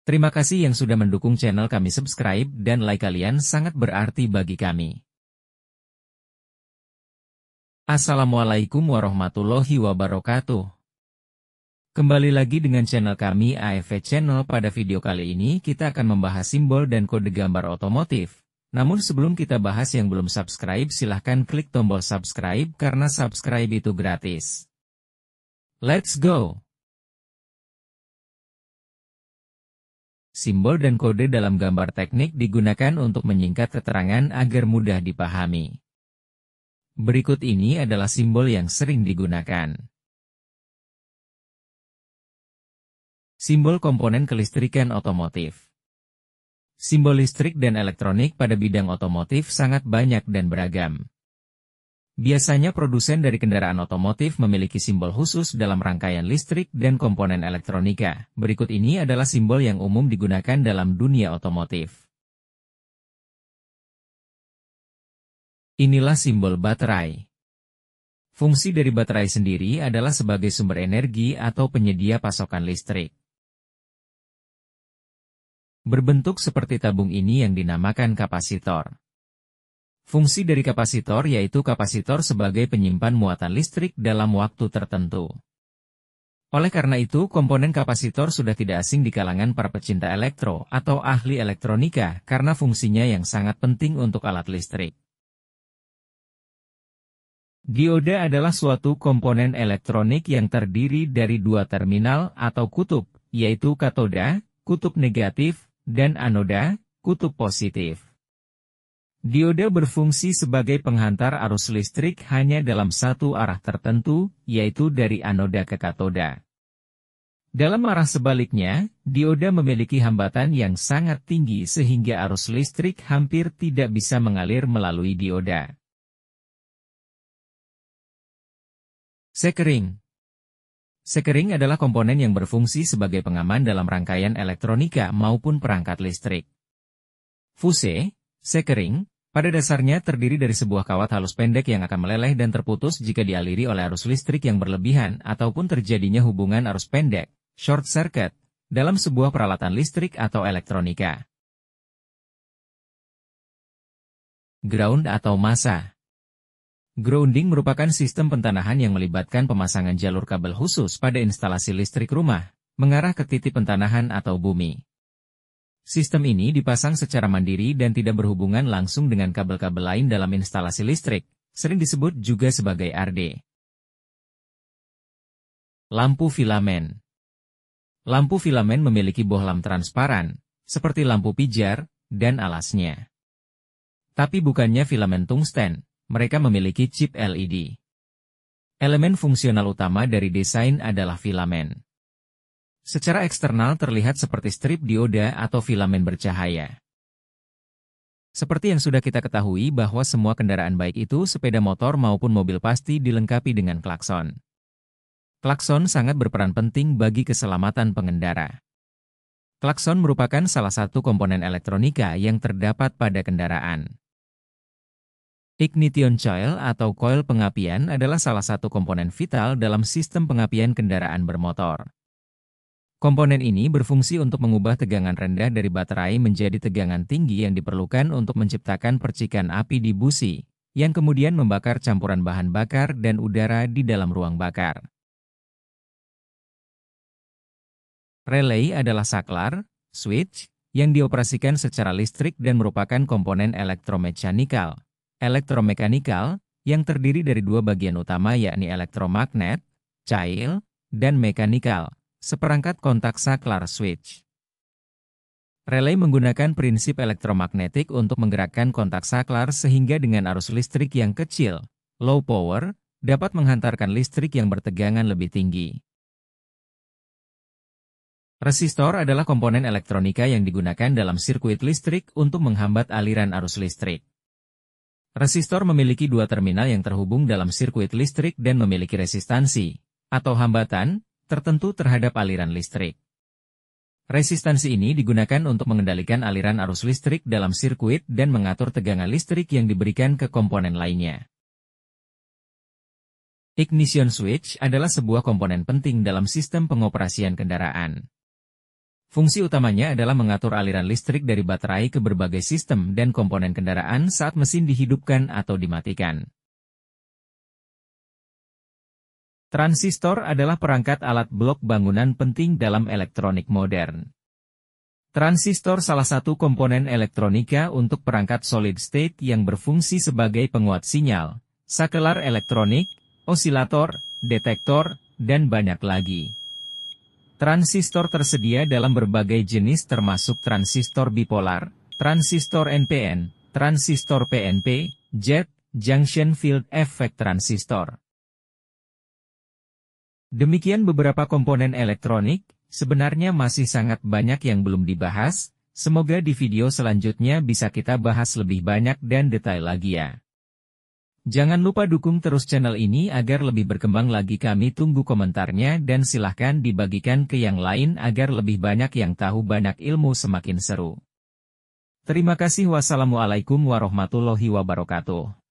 Terima kasih yang sudah mendukung channel kami. Subscribe dan like kalian sangat berarti bagi kami. Assalamualaikum warahmatullahi wabarakatuh. Kembali lagi dengan channel kami AFV Channel. Pada video kali ini kita akan membahas simbol dan kode gambar otomotif. Namun sebelum kita bahas, yang belum subscribe silahkan klik tombol subscribe karena subscribe itu gratis. Let's go! Simbol dan kode dalam gambar teknik digunakan untuk menyingkat keterangan agar mudah dipahami. Berikut ini adalah simbol yang sering digunakan. Simbol komponen kelistrikan otomotif. Simbol listrik dan elektronik pada bidang otomotif sangat banyak dan beragam. Biasanya produsen dari kendaraan otomotif memiliki simbol khusus dalam rangkaian listrik dan komponen elektronika. Berikut ini adalah simbol yang umum digunakan dalam dunia otomotif. Inilah simbol baterai. Fungsi dari baterai sendiri adalah sebagai sumber energi atau penyedia pasokan listrik. Berbentuk seperti tabung ini yang dinamakan kapasitor. Fungsi dari kapasitor yaitu kapasitor sebagai penyimpan muatan listrik dalam waktu tertentu. Oleh karena itu, komponen kapasitor sudah tidak asing di kalangan para pecinta elektro atau ahli elektronika karena fungsinya yang sangat penting untuk alat listrik. Dioda adalah suatu komponen elektronik yang terdiri dari dua terminal atau kutub, yaitu katoda, kutub negatif, dan anoda, kutub positif. Dioda berfungsi sebagai penghantar arus listrik hanya dalam satu arah tertentu, yaitu dari anoda ke katoda. Dalam arah sebaliknya, dioda memiliki hambatan yang sangat tinggi sehingga arus listrik hampir tidak bisa mengalir melalui dioda. Sekering. Sekering adalah komponen yang berfungsi sebagai pengaman dalam rangkaian elektronika maupun perangkat listrik. Fuse, sekering, pada dasarnya terdiri dari sebuah kawat halus pendek yang akan meleleh dan terputus jika dialiri oleh arus listrik yang berlebihan ataupun terjadinya hubungan arus pendek, short circuit, dalam sebuah peralatan listrik atau elektronika. Ground atau massa. Grounding merupakan sistem pentanahan yang melibatkan pemasangan jalur kabel khusus pada instalasi listrik rumah, mengarah ke titik pentanahan atau bumi. Sistem ini dipasang secara mandiri dan tidak berhubungan langsung dengan kabel-kabel lain dalam instalasi listrik, sering disebut juga sebagai RD. Lampu filamen. Lampu filamen memiliki bohlam transparan, seperti lampu pijar, dan alasnya. Tapi bukannya filamen tungsten, mereka memiliki chip LED. Elemen fungsional utama dari desain adalah filamen. Secara eksternal terlihat seperti strip dioda atau filamen bercahaya. Seperti yang sudah kita ketahui bahwa semua kendaraan baik itu sepeda motor maupun mobil pasti dilengkapi dengan klakson. Klakson sangat berperan penting bagi keselamatan pengendara. Klakson merupakan salah satu komponen elektronika yang terdapat pada kendaraan. Ignition coil atau koil pengapian adalah salah satu komponen vital dalam sistem pengapian kendaraan bermotor. Komponen ini berfungsi untuk mengubah tegangan rendah dari baterai menjadi tegangan tinggi yang diperlukan untuk menciptakan percikan api di busi, yang kemudian membakar campuran bahan bakar dan udara di dalam ruang bakar. Relay adalah saklar, switch, yang dioperasikan secara listrik dan merupakan komponen elektromekanikal, yang terdiri dari dua bagian utama yakni elektromagnet, coil, dan mekanikal. Seperangkat kontak saklar switch. Relay menggunakan prinsip elektromagnetik untuk menggerakkan kontak saklar sehingga dengan arus listrik yang kecil, low power, dapat menghantarkan listrik yang bertegangan lebih tinggi. Resistor adalah komponen elektronika yang digunakan dalam sirkuit listrik untuk menghambat aliran arus listrik. Resistor memiliki dua terminal yang terhubung dalam sirkuit listrik dan memiliki resistansi, atau hambatan, tertentu terhadap aliran listrik. Resistansi ini digunakan untuk mengendalikan aliran arus listrik dalam sirkuit dan mengatur tegangan listrik yang diberikan ke komponen lainnya. Ignition switch adalah sebuah komponen penting dalam sistem pengoperasian kendaraan. Fungsi utamanya adalah mengatur aliran listrik dari baterai ke berbagai sistem dan komponen kendaraan saat mesin dihidupkan atau dimatikan. Transistor adalah perangkat alat blok bangunan penting dalam elektronik modern. Transistor salah satu komponen elektronika untuk perangkat solid state yang berfungsi sebagai penguat sinyal, sakelar elektronik, osilator, detektor, dan banyak lagi. Transistor tersedia dalam berbagai jenis termasuk transistor bipolar, transistor NPN, transistor PNP, jet, junction field effect transistor. Demikian beberapa komponen elektronik, sebenarnya masih sangat banyak yang belum dibahas, semoga di video selanjutnya bisa kita bahas lebih banyak dan detail lagi ya. Jangan lupa dukung terus channel ini agar lebih berkembang lagi, kami tunggu komentarnya dan silahkan dibagikan ke yang lain agar lebih banyak yang tahu, banyak ilmu semakin seru. Terima kasih, wassalamualaikum warahmatullahi wabarakatuh.